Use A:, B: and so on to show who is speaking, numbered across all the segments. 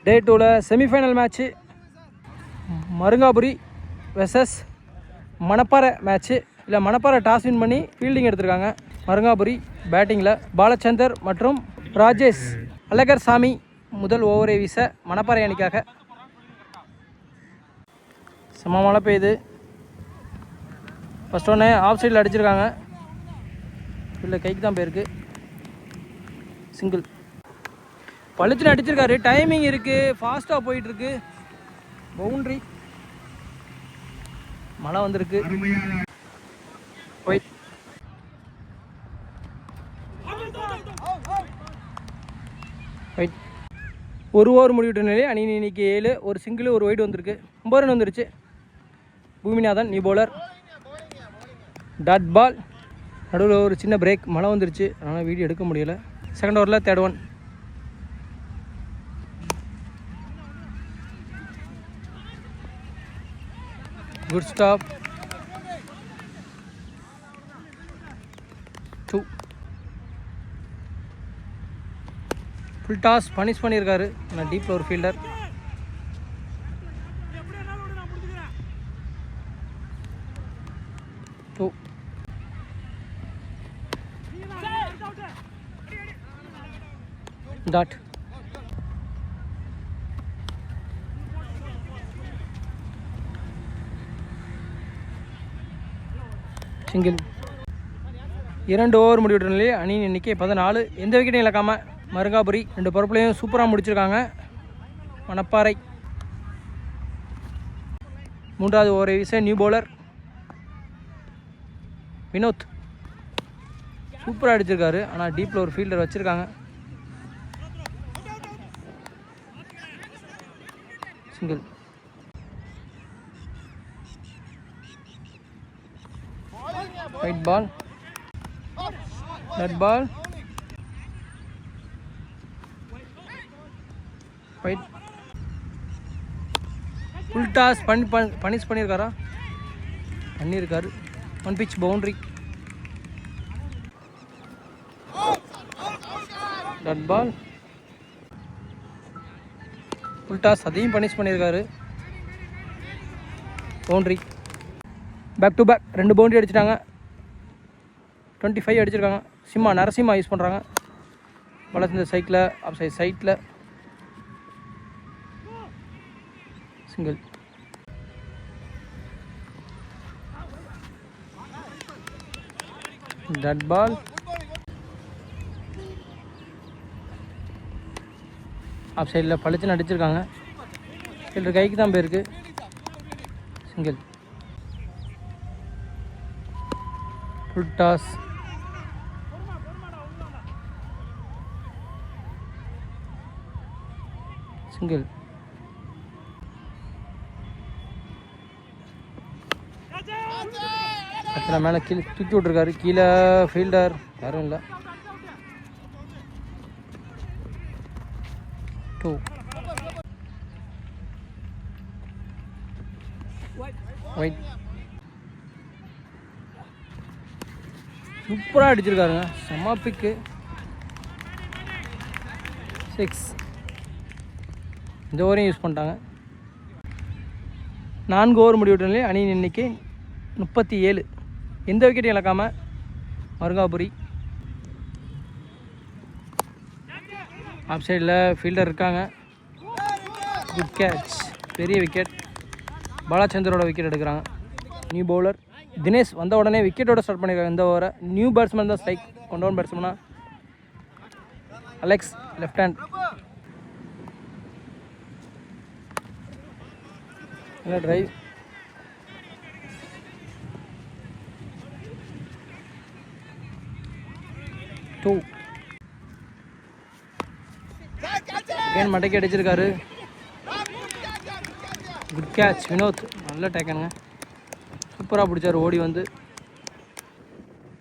A: டே 2ல semifinal match Marungapuri versus Manapparai match. இல்லை Manapparai toss win பண்ணி ஃபீல்டிங் எடுத்திருக்காங்க. மருங்காபுரி பேட்டிங்கில் பாலச்சந்தர் மற்றும் ராஜேஷ் அழகர் சாமி முதல் ஓவரை வீச மணப்பாறை அணிக்காக. செம மழை பெய்யுது. ஃபஸ்ட் ஒன்று ஆஃப் சைடில் அடிச்சிருக்காங்க. இல்லை கைக்கு தான் போயிருக்கு. சிங்கிள் பழுச்சுன்னு அடிச்சிருக்காரு. டைமிங் இருக்குது, ஃபாஸ்ட்டாக போயிட்டுருக்கு. பவுண்ட்ரி. மழை வந்திருக்கு. ஒயிட் ஒயிட் ஒரு ஓவர் முடிவிட்ட நிலையில் அணி இன்னைக்கு 7, ஒரு சிங்கிள் ஒரு ஒயிட் வந்திருக்கு. 9 ரன் வந்துருச்சு. Bhoominathan new bowler. Dot ball. நடுவில் ஒரு சின்ன பிரேக், மழை வந்துருச்சு, அதனால் வீடியோ எடுக்க முடியலை. செகண்ட் ஓவரில் third one. Good stop. 2. Full toss punish பண்ணியிருக்காரு. ஆனால் டீப்பில் ஒரு ஃபீல்டர். டாட். சிங்கிள். 2 ஓவர் முடிவிட்ட நிலையில் அணியின் எண்ணிக்கை 14. எந்த விக்கெட்டையும் இழக்காமல் மருங்காபுரி 2 பரப்புலையும் சூப்பராக முடிச்சிருக்காங்க. மணப்பாறை 3வது ஓவரை வீச நியூ பவுலர் வினோத் சூப்பராக அடிச்சிருக்காரு. ஆனால் டீப்பில் ஒரு ஃபீல்டர் வச்சுருக்காங்க. Single. Wide ball. Red ball. Wide. Full toss punish பண்ணியிருக்காரா? பண்ணியிருக்காரு. 1 pitch boundary. Red ball. Full toss அதையும் பனிஷ் பண்ணியிருக்காரு. Boundary. Back to back 2 boundary அடிச்சிட்டாங்க. 25 அடிச்சிருக்காங்க. நரசிம்மா யூஸ் பண்ணுறாங்க. வளர்ந்த சைக்கிள் ஆஃப் சைட் சைட்டில். சிங்கிள். Dot ball. ஆஃப் சைடில் பளிச்சுன்னு அடிச்சிருக்காங்க. ஃபீல்டர் கைக்கு தான் போயிருக்கு. சிங்கிள். Full toss. சிங்கிள். அத்தனை மேலே கீழே தூக்கி விட்ருக்காரு. கீழே ஃபீல்டர் யாரும் இல்லை. 2. ஒயிட். சூப்பராக அடிச்சிருக்காருங்க. செம்ம பிக்கு. 6. இந்த ஓவரையும் யூஸ் பண்ணிட்டாங்க. 4 ஓவர் முடிவிட்டே அணியின் எண்ணிக்கை 37. எந்த விக்கெட்டையும் இழக்காமல் மருங்காபுரி. ஆஃப் சைடில் ஃபீல்டர் இருக்காங்க. Good catch. பெரிய விக்கெட். பாலச்சந்தரோட விக்கெட் எடுக்கிறாங்க. நியூ பவுலர் தினேஷ் வந்த உடனே விக்கெட்டோட ஸ்டார்ட் பண்ணியிருக்காங்க இந்த ஓவரை. நியூ பேட்ஸ்மேன் தான் ஸ்ட்ரைக். கொண்டவன் பேட்ஸ்மேனா அலெக்ஸ் லெஃப்ட் ஹேண்ட். இல்லை ட்ரைவ். டூ. கேன் மட்டைக்கு அடிச்சிருக்காரு. Good catch Vinod. நல்ல டேக்கனுங்க. சூப்பராக பிடிச்சார் ஓடி வந்து.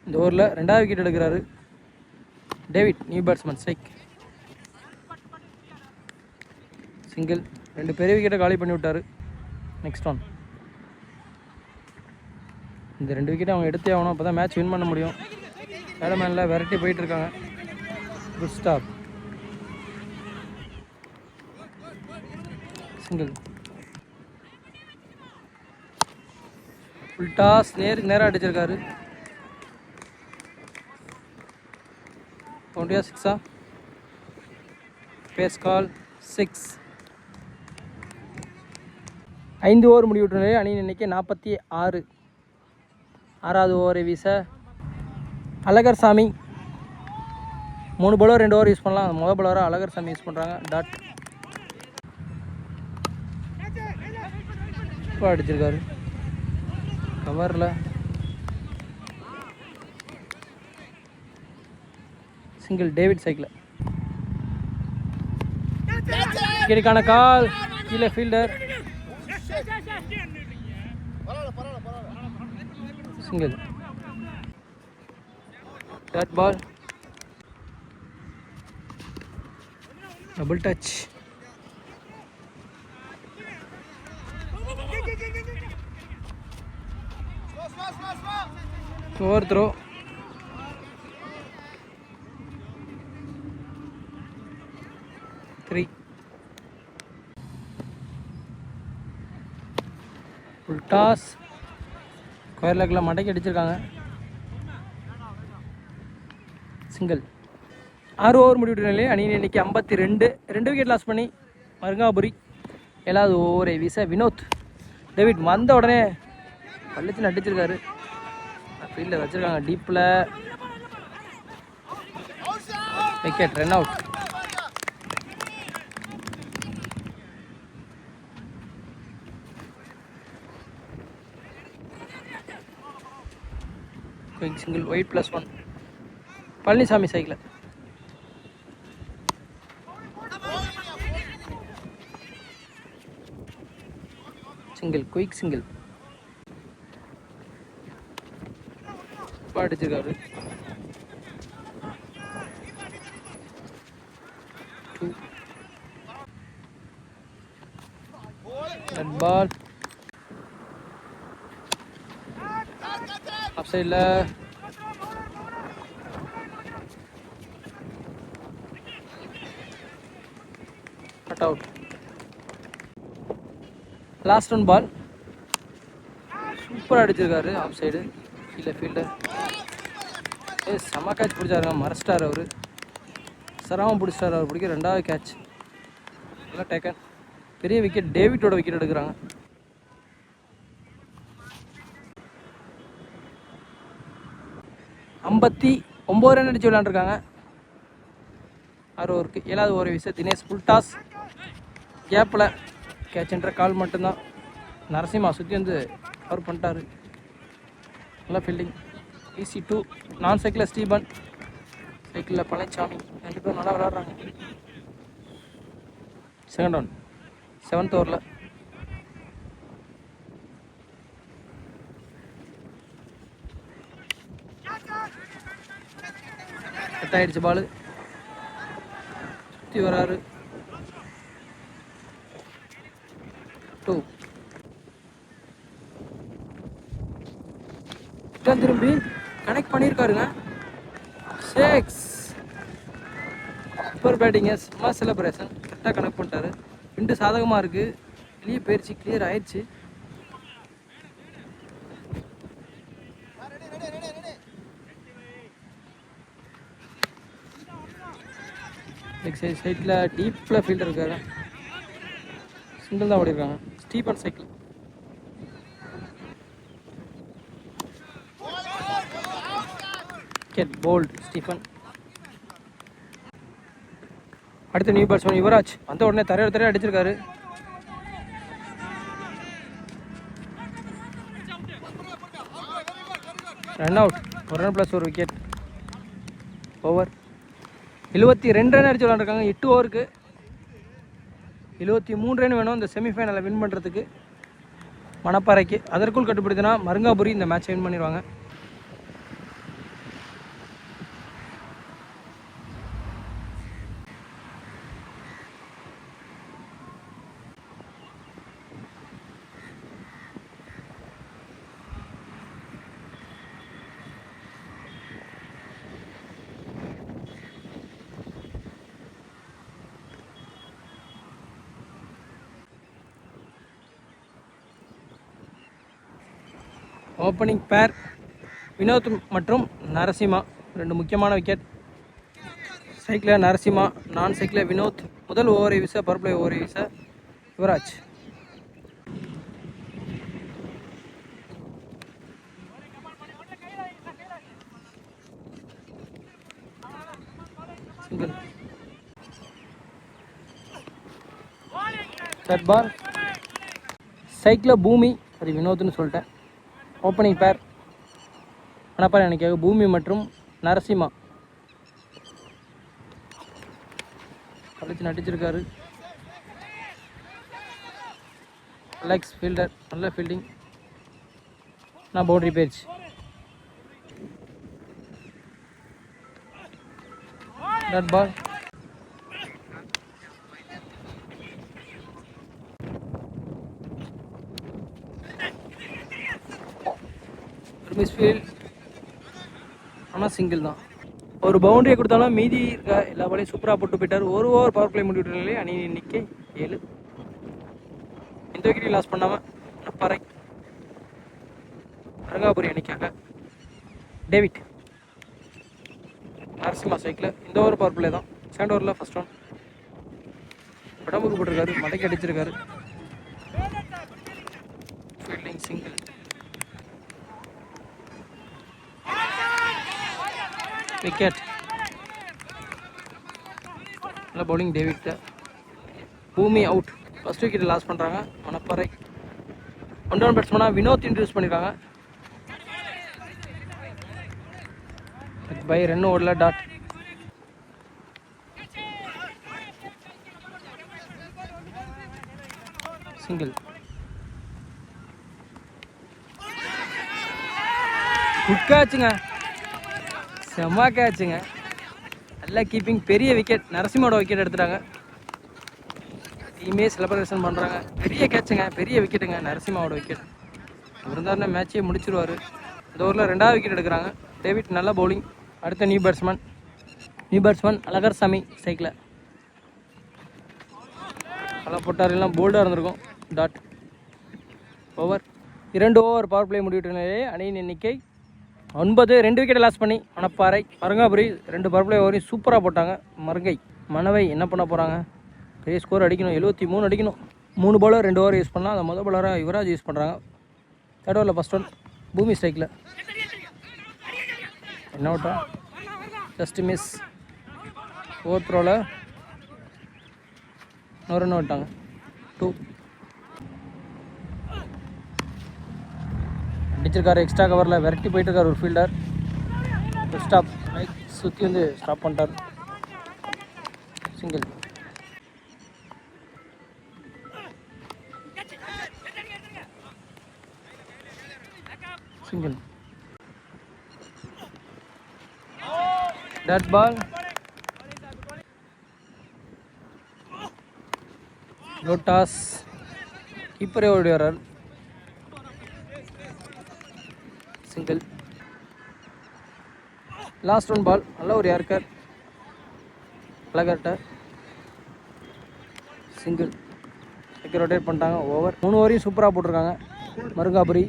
A: இந்த ஓவரில் 2வது விக்கெட் எடுக்கிறாரு David. New batsman strike. Single. 2 பெரிய விக்கெட்டை காலி பண்ணி விட்டார். Next one. இந்த 2 விக்கெட்டை அவங்க எடுத்தே ஆகணும். அப்போ தான் மேட்ச் வின் பண்ண முடியும். பேட்மேனில் விரட்டி போயிட்டுருக்காங்க. Good stop. Single. Full toss நேருக்கு நேராக அடிச்சிருக்காரு. பவுண்டியா 6 பேஸ் கால் 6. 5 ஓவர் முடிவுற்ற நிலையில் அணியின் எண்ணிக்கை 46. 6வது ஓவரை வீச அழகர் சாமி. 3 பவுலர் 2 ஓவர் யூஸ் பண்ணலாம். முதல் பவுலராக அழகர் சாமி யூஸ் பண்ணுறாங்க. டாட் இப்போ அடிச்சிருக்காரு கவரில். சிங்கிள். David cycle. விக்கெட்டுக்கான கால். கீழே fielder. Single. Dot ball. Double touch. Over throw. Three. Full toss. Square லெக்கில் மடக்கி அடிச்சிருக்காங்க. சிங்கிள். 6 ஓவர் முடிவுற்ற நிலையில் அணியின் எண்ணிக்கை 52. 2 விக்கெட் லாஸ் பண்ணி மருங்காபுரி 7வது ஓவரை வீச வினோத். டேவிட் வந்த உடனே பள்ளிச்சு அடிச்சிருக்காரு. ஃபீல்டில் வச்சுருக்காங்க டீப்பில். Wicket. Run out. Quick single. Wide +1. Palanisamy cycle. Single. Quick single. அடிச்சிருக்காரு. 2. பால் ஆஃப் சைடில். Cut out. Last one ball. சூப்பராக அடிச்சிருக்காரு ஆஃப் சைடு. கீழே ஃபீல்டர். செம்ம கேட்ச் பிடிச்சாருங்க. மறைச்சிட்டார் அவர். சராம பிடிச்சிட்டார் அவர். பிடிக்க 2வது கேட்ச். நல்லா டேக்கன். பெரிய விக்கெட். டேவிட்டோட விக்கெட் எடுக்கிறாங்க. ஐம்பத்தி 9 ரன் அடிச்சு விளையாண்டுருக்காங்க. 6 ஓவருக்கு. 7வது ஓவரை வீச தினேஷ். Full toss. கேப்பில் கேட்ச்ன்ற கால் மட்டும்தான். நரசிம்மா சுற்றி வந்து கவர் பண்ணிட்டாரு. நல்லா ஃபீல்டிங். ஈசி 2. நான் சைக்கிளில் ஸ்டீபன். சைக்கிளில் பழனிசாமி. 2 பேரும் நல்லா விளையாடுறாங்க. Second round. 7th ஓவரில். கட் ஆகிடுச்சு பால். சுற்றி வராரு. 2. திரும்பி கனெக்ட் பண்ணியிருக்காருங்க. 6. சூப்பர் பேட்டிங்க. சும்மா செலிப்ரேஷன். கரெக்டாக கனெக்ட் பண்ணிட்டாரு. 2 சாதகமாக இருக்குது. வெளியே போயிடுச்சு. கிளியர் ஆயிடுச்சு. சைடில் டீப்பில் ஃபீல்டர் இருக்காரு. சிங்கிள் தான் ஓடிருக்காங்க. Stephen cycle. Wicket. Bowled. Stephen. அடுத்த நியூ பேட்ஸ்மேன் யுவராஜ். வந்த உடனே தரையோட அடிச்சிருக்காரு. Run out. 1 run +1 wicket. Over. 72 run அடிச்சு விளாண்டுருக்காங்க 8 ஓவருக்கு. 73 ரன் வேணும் இந்த செமிஃபைனலை வின் பண்ணுறதுக்கு மணப்பாறைக்கு. அதற்குள் கட்டுப்படுத்தினா மருங்காபுரி இந்த மேட்சை வின் பண்ணிடுவாங்க. ஓப்பனிங் பேர் வினோத் மற்றும் நரசிம்மா, 2 முக்கியமான விக்கெட். சைக்கிளில் நரசிம்மா, நான் சைக்கிளில் வினோத். முதல் ஓவரை வீச பவர் பிளே ஓவரை வீச யுவராஜ். சிங்கிள். தேர்ட் பால் சைக்கிளில் பூமி, அது வினோத்னு சொல்லிட்டேன். ஓப்பனிங் பேர் மணப்பாறை அணிக்காக பூமி மற்றும் நரசிம்மா. கழிச்சு நடிச்சிருக்காரு. அலெக்ஸ் ஃபீல்டர், நல்ல ஃபீல்டிங். நான் பவுண்டரி போயிடுச்சு. Dot ball. மிஸ்ஃபீல்ட், ஆனால் சிங்கிள் தான். ஒரு பவுண்டரியை கொடுத்தாலும் மீதி இருக்க எல்லா பாலையும் சூப்பராக போட்டு போயிட்டார். ஒரு ஓவர் பவர் பிளே முடிவிட்டு அணி எண்ணிக்கை 7. எந்த விக்கெட்டையும் லாஸ் பண்ணாமல் மணப்பாறை மருங்காபுரி அணிக்காக டேவிட். நரசிம்மா சைக்கிள். இந்த ஓவர் பவர் பிளே தான். செகண்ட் ஓவரில் ஃபர்ஸ்ட் ஒன் உடம்புக்கு போட்டிருக்காரு, மடக்கி அடிச்சிருக்காரு. Fielding single. விக்கெட். நல்ல பவுலிங் டேவிட். பூமி அவுட். ஃபர்ஸ்ட் விக்கெட் லாஸ் பண்ணுறாங்க மணப்பாறை. 1 டவுன் பேட்ஸ்மேனாக வினோத் இன்ட்ரடியூஸ் பண்ணியிருக்காங்க. பை 2 ஓவரில் டாட். சிங்கிள். குட் கேட்சுங்க, செம்ம கேட்சுங்க, நல்ல கீப்பிங். பெரிய விக்கெட். நரசிம்மோட விக்கெட் எடுத்துட்டாங்க. டீமே செலிப்ரேஷன் பண்ணுறாங்க. பெரிய கேட்சுங்க, பெரிய விக்கெட்டுங்க. நரசிம்மாவோட விக்கெட். இருந்தாருன்னா மேட்சே முடிச்சிருவார். இந்த ஓவரில் 2வது விக்கெட் எடுக்கிறாங்க. டேவிட் நல்ல பவுலிங். அடுத்த நியூ பேட்ஸ்மேன் அழகர்சாமி சைக்கிளில். நல்லா போட்டார், எல்லாம் போல்டாக இருந்திருக்கும். Dot. Over. 2 over powerplay முடிவிட்ட நிலையே அணியின் எண்ணிக்கை 9. 2 விக்கெட் லாஸ் பண்ணி மணப்பாறை மருங்காபுரி 2 பவர் பிளே ஓவரையும் சூப்பராக போட்டாங்க. மணவை என்ன பண்ண போகிறாங்க? பெரிய ஸ்கோர் அடிக்கணும், 73 அடிக்கணும். 3 பாலர் 2 ஓவர் யூஸ் பண்ணலாம். அதை முதல் பாலராக யுவராஜ் யூஸ் பண்ணுறாங்க. தேர்ட் ஓவரில் ஃபர்ஸ்ட் ஒன் பூமி ஸ்ட்ரைக்கில். என்ன அவுட்டா? Just miss. ஃபோர்த் ரோவில் இன்னொரு ரன் விட்டாங்க. 2 அடிச்சிருக்காரு. எக்ஸ்ட்ரா கவரில் விரட்டி போயிட்டுருக்காரு ஒரு ஃபீல்டர். ஸ்டாப் லைக் சுற்றி வந்து ஸ்டாப் பண்ணிட்டார். சிங்கிள். டாட் பால். லோட்டாஸ் கீப்பரே ஓடி வர்றார். சிங்கிள். Last one ball. நல்ல ஒரு யார்கர் அழகர்ட்ட. சிங்கிள். ரொட்டேட் பண்ணிட்டாங்க. ஓவர். 3 ஓவரையும் சூப்பராக போட்டிருக்காங்க மருங்காபுரி.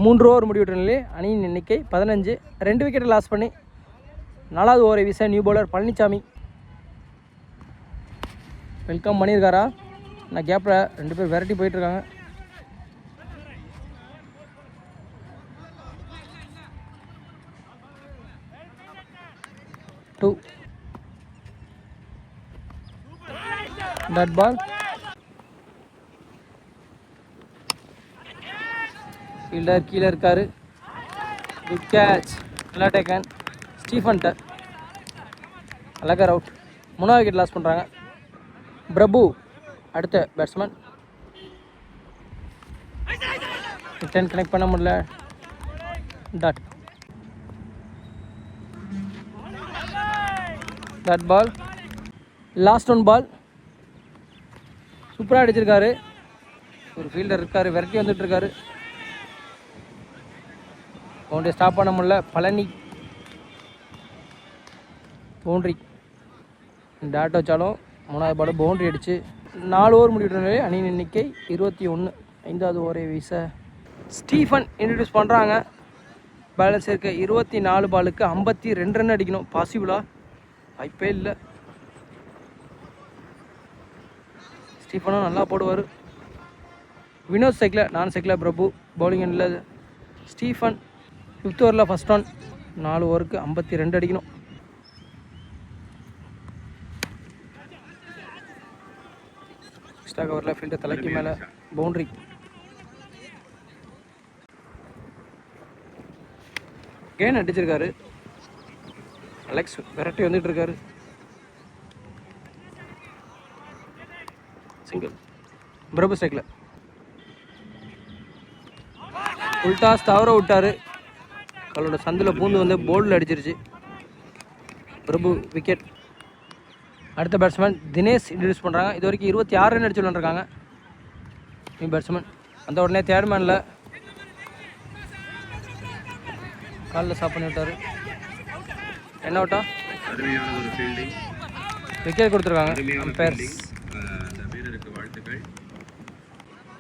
A: 3 ஓவர் முடிவிட்ட நிலையே அணியின் எண்ணிக்கை 15. 2 விக்கெட்டை லாஸ் பண்ணி 4வது ஓவரை வீச நியூ பவுலர் பழனிசாமி. வெல்கம் பண்ணியிருக்காரா? நான் கேப்பில் 2 பேர் விரட்டி போயிட்டுருக்காங்க. Dot ball. ஃபீல்டர் கீழே இருக்காரு. Good catch. நல்லா டேக்கன். Stephen Alagar out. 3வது விக்கெட் லாஸ் பண்ணுறாங்க. பிரபு அடுத்த பேட்ஸ்மேன். ரிட்டர்ன் கனெக்ட் பண்ண முடியல. Dot. Dot ball. Last one ball. சூப்பராக அடிச்சிருக்காரு. ஒரு ஃபீல்டர் இருக்கார், விரட்டி வந்துட்டுருக்காரு. பவுண்டரி ஸ்டாப் பண்ண முடியல. பழனி பவுண்ட்ரி. டாட் வச்சாலும் 3வது பால் பவுண்ட்ரி அடிச்சு 4 ஓவர் முடிவிட்ட நிலையில் அணியின் எண்ணிக்கை 21. 5வது ஓவரை வீச ஸ்டீஃபன் இன்ட்ரடியூஸ் பண்ணுறாங்க. பேலன்ஸ் இருக்க 24 பாலுக்கு 52 ரன் அடிக்கணும். பாசிபிளா? வாய்ப்பே இல்லை. ஸ்டீஃபனும் நல்லா போடுவார். வினோத் சைக்கிள், நான் சைக்கிள் பிரபு பவுலிங் இல்லை. ஸ்டீஃபன் 5th ஓவரில் ஃபஸ்ட் ஒன். 4 ஓவருக்கு 52 அடிக்கணும். எக்ஸ்ட்ரா கவரில் ஃபீல்டர் தலைக்கு மேலே பவுண்ட்ரி. கேன் அடிச்சிருக்காரு. அலெக்ஸ் விரட்டி வந்துட்டு இருக்காரு. சிங்கிள். பிரபு சைக்கிள் உல்டாஸ் தவற விட்டாரு. அவளோட சந்தில் பூந்து வந்து போல்டில் அடிச்சிருச்சு. பிரபு விக்கெட். அடுத்த பேட்ஸ்மேன் தினேஷ் இன்ட்ரடியூஸ் பண்ணுறாங்க. இது வரைக்கும் 26 ரன் அடிச்சு விளாண்டுருக்காங்க. நியூ பேட்ஸ்மேன் அந்த உடனே தேர்ட்மேனில் காலில் ஸ்டாப் பண்ணி விட்டார். என்ன அவுட்டா? விக்கெட் கொடுத்துருக்காங்க அம்பையர்ஸ்.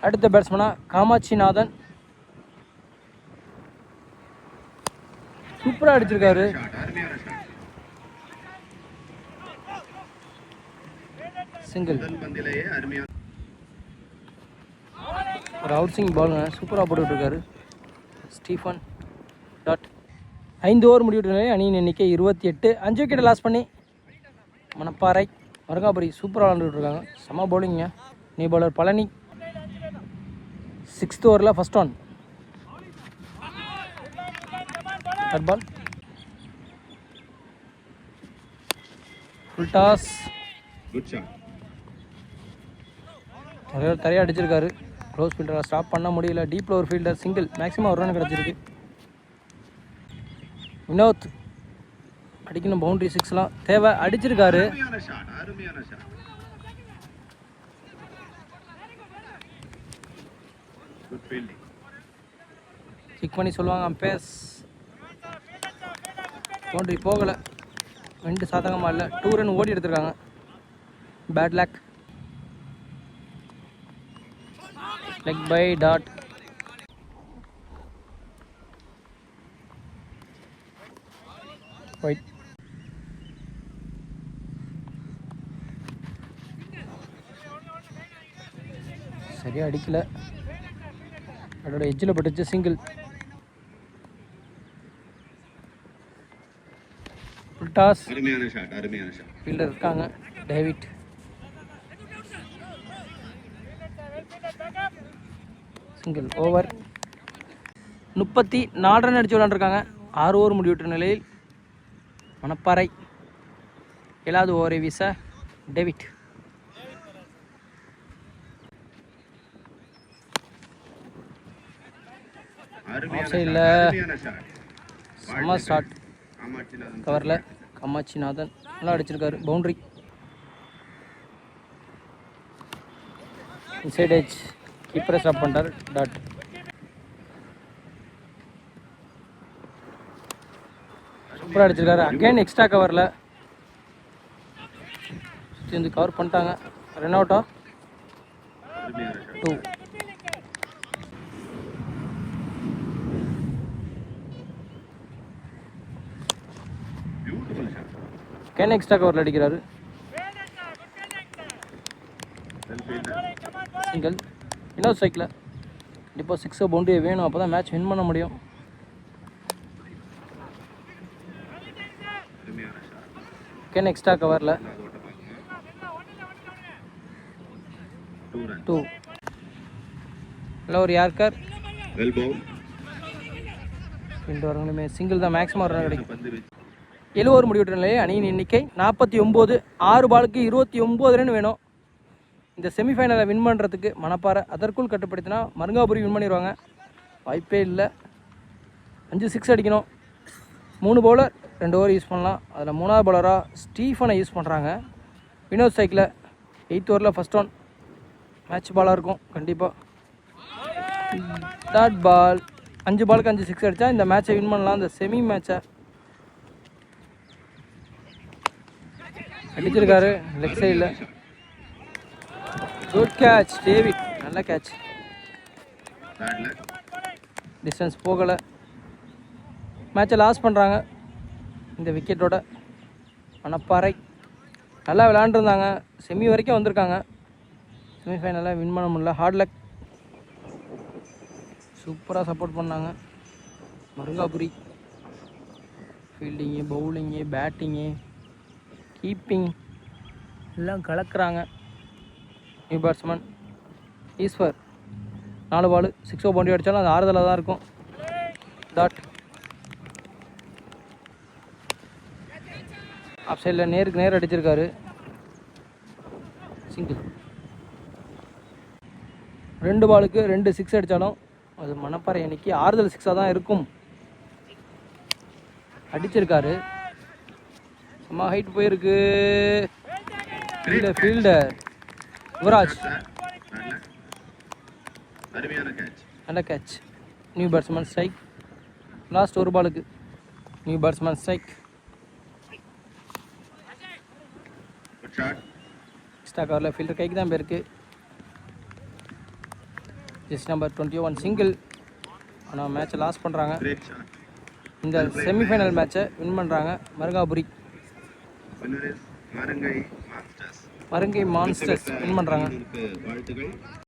A: அடுத்த பேட்ஸ்மேனாக காமாட்சிநாதன். சூப்பராக அடிச்சிருக்காரு. சிங்கிள். ஒரு அவுட் சிங் பாலுங்க. சூப்பராக போட்டுருக்காரு ஸ்டீஃபன். டாட். 5 ஓவர் முடிவிட்டு அணியின் எண்ணிக்கை 28. 5 விக்கெட்டை லாஸ் பண்ணி மணப்பாறை மருங்காபுரி சூப்பராக விளாண்டுட்டு இருக்காங்க. செம பவுலிங்க. New bowler Palani. 6th ஓவரில் ஃபஸ்ட் ஒன். ஹெட் பால். Full toss. தரையாக அடிச்சிருக்காரு. க்ளோஸ் ஃபீல்டராக ஸ்டாப் பண்ண முடியல. டீப்பில் ஒரு ஃபீல்டர். சிங்கிள். மேக்ஸிமம் ஒரு ரன் கிடச்சிருக்கு. வினோத் அடிக்கணும். பவுண்ட்ரி 6லாம் தேவை. அடிச்சிருக்காரு. செக் பண்ணி சொல்லுவாங்க அம்பையர்ஸ். பவுண்ட்ரி போகலை. 2 சாதகமாக இல்லை. 2 ரன் ஓடி எடுத்துருக்காங்க. Pad leg. Leg bye dot. Wide. சரியாக அடிக்கலை. அதோட எட்ஜில் பட்டுச்சு. சிங்கிள். Full toss. ஃபீல்டர் இருக்காங்க டேவிட். சிங்கிள். ஓவர். 34 ரன் அடிச்சு விளாண்டுருக்காங்க. 6 ஓவர் முடிவிட்ட நிலையில் மணப்பாறை 7வது ஓவரை வீச டேவிட். இல்லை. செம்ம ஸ்டார்ட். கவரில் காமாட்சிநாதன் நல்லா அடிச்சிருக்காரு. பவுண்ட்ரி. Inside edge. கீப்பரை ஸ்டாப் பண்ணிட்டார். டாட். சூப்பராக அடிச்சிருக்காரு. அகைன் எக்ஸ்ட்ரா கவரில் சுற்றி வந்து கவர் பண்ணிட்டாங்க. ரன் அவுட்டா? 2. கேன் எக்ஸ்ட்ரா கவரில் அடிக்கிறாரு. சிங்கிள். இன்னொரு சைக்கிள். கண்டிப்பாக 6 பவுண்டரி வேணும். அப்போ தான் மேட்ச் வின் பண்ண முடியும். கேன் எக்ஸ்ட்ரா கவரில் 2. இல்லை ஒரு யார்கர். ரெண்டு வரங்களுமே சிங்கிள் தான். மேக்ஸிமம் ரன் கிடைக்கும். 7 ஓவர் முடிவிட்ட நிலையில் அணியின் எண்ணிக்கை 49. 6 பாலுக்கு 29 ரன் வேணும் இந்த செமிஃபைனலை வின் பண்ணுறதுக்கு. மணப்பாறை அதற்குள் கட்டுப்படுத்தினா மருங்காபுரி வின் பண்ணிடுவாங்க. வாய்ப்பே இல்லை. 5 6 அடிக்கணும். 3 பவுலர் 2 ஓவர் யூஸ் பண்ணலாம். அதில் 3வது பவுலராக ஸ்டீஃபனை யூஸ் பண்ணுறாங்க. வினோத் சைக்கிள் 8th ஓவரில் ஃபஸ்ட் ஒன். மேட்ச் பாலாக இருக்கும் கண்டிப்பாக. Dot ball. 5 பாலுக்கு 5 6 அடித்தா இந்த மேட்சை வின் பண்ணலாம். இந்த செமி மேட்சை அடிச்சிருக்காரு லெக் சைடில். Good catch David. நல்ல கேட்ச். டிஸ்டன்ஸ் போகலை. மேட்சை லாஸ் பண்ணுறாங்க இந்த விக்கெட்டோட. மணப்பாறை நல்லா விளையாண்டுருந்தாங்க, செமி வரைக்கும் வந்திருக்காங்க. செமிஃபைனலில் வின் பண்ண முடியல. Hard luck. சூப்பராக சப்போர்ட் பண்ணாங்க Marungapuri. Fielding, bowling, batting, keeping எல்லாம் கலக்குறாங்க. நியூ பேட்ஸ்மேன் ஈஸ்வர் 4 பால் 6 பவுண்டரி அடித்தாலும் அது ஆறுதலாக தான் இருக்கும். டாட் ஆஃப் சைடில் நேருக்கு நேர் அடிச்சிருக்காரு. சிங்கிள். 2 பாலுக்கு 2 6 அடித்தாலும் அது மணப்பாறை அன்னைக்கு ஆறுதல் 6ஆக தான் இருக்கும். அடிச்சிருக்காரு. சும்மா ஹைட் போயிருக்கு. ஃபீல்டர் யுவராஜ் நல்ல catch. New batsman strike. Last 1 பாலுக்கு நியூ பேட்ஸ்மேன் ஸ்ட்ரைக். எக்ஸ்ட்ரா கவரில் ஃபீல்டர் கைக்கு தான் போயிருக்கு. Just number 21 single. ஆனால் மேட்சை லாஸ் பண்ணுறாங்க. இந்த செமிஃபைனல் மேட்சை வின் பண்ணுறாங்க மருங்காபுரி. மருங்கை மான்ஸ்டர்ஸ் வின் பண்ணுறாங்க.